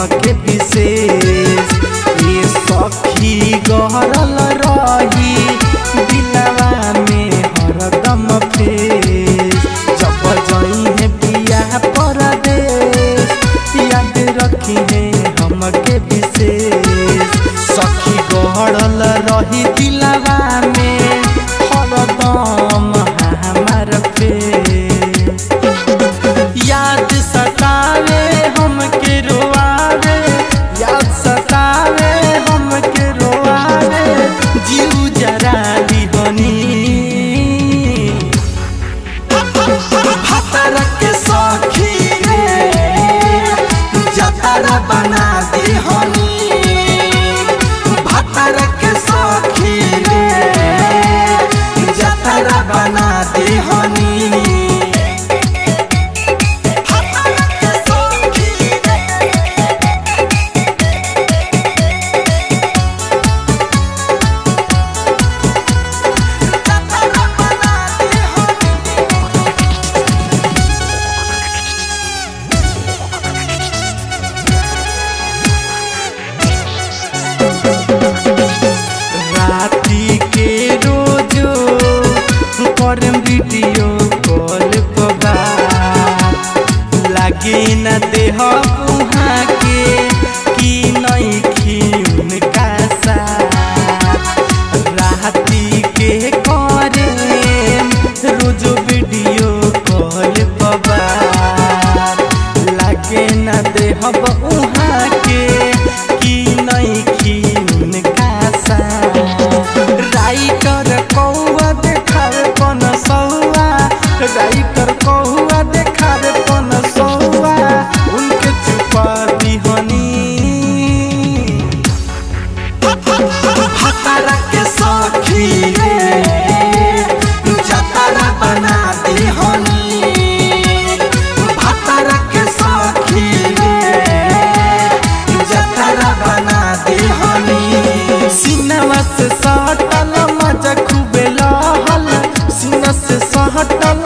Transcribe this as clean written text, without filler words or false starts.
हमके विशेष ये सखी गहरल रही दिलवा में हरदम फेस जब जई है पिया परदेश याद रखी है हमके विशेष सखी गहरल रही दिलवा में हरदम हमार फेस याद सतावे हमके रोआवे याद सतावे हमके रोआवे जीव जरा दीहनी भतर के सखी रे जतरा बना दीहनी भतर के सखी रे जतरा बना दीहनी राती के रोजो करम वीडियो कॉल पर लगे न देह वहाँ के कि नहीं खीन का साथ राती के करे रोजो वीडियो कॉल पर लगे न देह वहाँ के कि नहीं खीन का राइटर कौआ देखावे पन सौआ राइटर कौआ देखावे पन सौआ उनके चुपा दीहनी भतरा के सखी रे जतरा बना दीहनी भतरा के सखी रे जतरा बना दीहनी सीनवा से सटल मजा खूबे लहल सीना से सहटल